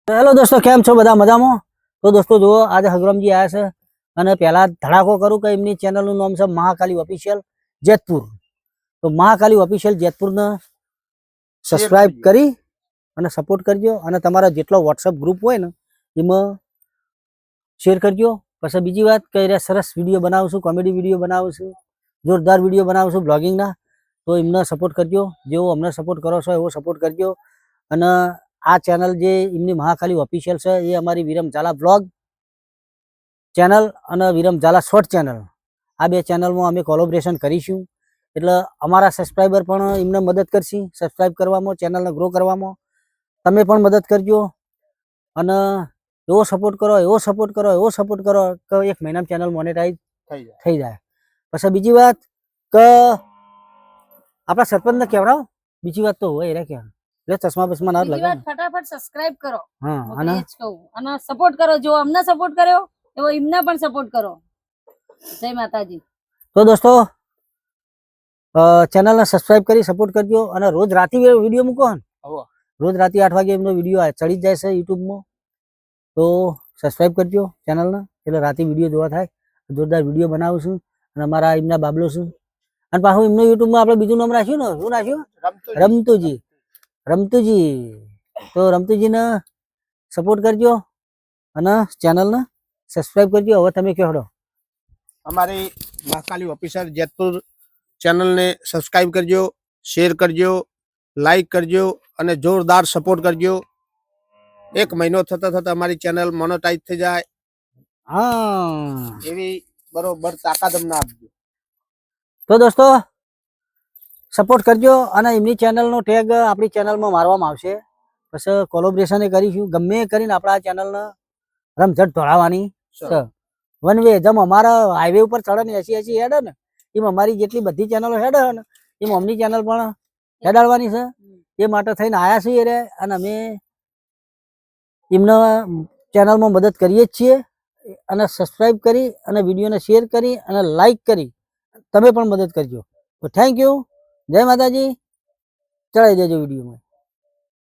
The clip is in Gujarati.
હેલો દોસ્તો, કેમ છો બધા? મજામાં? તો દોસ્તો જુઓ, આજે હગરમજી આવ્યા છે અને પહેલા ધડાકો કરું કે એમની ચેનલનું નામ છે મહાકાલી ઓફિશિયલ જેતપુર. તો મહાકાલી ઓફિશિયલ જેતપુરને સબસ્ક્રાઇબ કરી અને સપોર્ટ કરજો અને તમારા જેટલો વોટ્સઅપ ગ્રુપ હોય ને એમાં શેર કરજો. પછી બીજી વાત કે સરસ વિડીયો બનાવશું, કોમેડી વિડીયો બનાવશું, જોરદાર વિડીયો બનાવશું બ્લોગિંગના. તો એમને સપોર્ટ કરજો, જેવો અમને સપોર્ટ કરો છો એવો સપોર્ટ કરજો. અને આ ચેનલ જે એમની મહાકાલી ઓફિશિયલ છે એ અમારી વિરમ ઝાલા બ્લોગ ચેનલ અને વિરમ ઝાલા શોર્ટ ચેનલ, આ બે ચેનલમાં અમે કોલેબોરેશન કરીશું. એટલે અમારા સબસ્ક્રાઈબર પણ એમને મદદ કરશે સબસ્ક્રાઈબ કરવામાં, ચેનલને ગ્રો કરવામાં. તમે પણ મદદ કરજો અને એવો સપોર્ટ કરો, એવો સપોર્ટ કરો, એવો સપોર્ટ કરો કે 1 મહિનામાં ચેનલ મોનેટાઈઝ થઈ જાય. પછી બીજી વાત કે આપણા સરપંચને કહેવડાવો. બીજી વાત તો હોય રે કે ચશ્મા બસમાં ના લગાવ, ફટાફટ સબસ્ક્રાઇબ કરો. હા, અને સપોર્ટ કરો. જો અમને સપોર્ટ કર્યો એવો એમને પણ સપોર્ટ કરો. જય માતાજી. તો દોસ્તો ચેનલને સબસ્ક્રાઇબ કરી સપોર્ટ કરજો અને રોજ રાતે વિડીયો મૂકો ને, રોજ રાતે 8 વાગે એમનો વિડીયો ચડી જાય છે યુટ્યુબમાં. તો સબસ્ક્રાઇબ કરજો ચેનલને, એટલે રાતે વિડીયો જોવા થાય. જોરદાર વિડીયો બનાવું છું અને અમારા એમના બાબલો છું. અને પાછું એમનું યુટ્યુબમાં આપણે બીજું નામ રાખ્યું ને, શું રાખ્યું? રમતુજી. રમતુજી. તો રમતુજીને સપોર્ટ કરજો અને ચેનલને સબસ્ક્રાઇબ કરજો. હવે તમે કહેડો. हमारी महाकाली ऑफिसर जेतपुर चैनल ने सब्सक्राइब करजो, शेर करजो, लाइक करजो અને જોરદાર સપોર્ટ કરજો. 1 મહિનો થતા થતા અમારી ચેનલ મોનેટાઈઝ થઈ જાય. હા, એવી બરોબર તાકાત અમને આપજો. તો દોસ્તો સપોર્ટ કરજો અને એમની ચેનલનો ટેગ આપણી ચેનલમાં મારવામાં આવશે. પછી કોલેબોરેશન કરીશું, ગમે કરીને આપણા ચેનલને રમઝટ દોડાવવાની છે. વન વે જેમ અમારા હાઈવે ઉપર ચડે ને 80 હેડે ને, એમ અમારી જેટલી બધી ચેનલો હેડે ને એમ અમની ચેનલ પણ હેડાડવાની છે. એ માટે થઈને આવ્યા છીએ રે અને અમે એમના ચેનલમાં મદદ કરીએ જ છીએ. અને સબસ્ક્રાઈબ કરી અને વિડીયોને શેર કરી અને લાઈક કરી તમે પણ મદદ કરજો. તો થેન્ક યુ. જય માતાજી. ચડાવી દેજો વિડીયોમાં.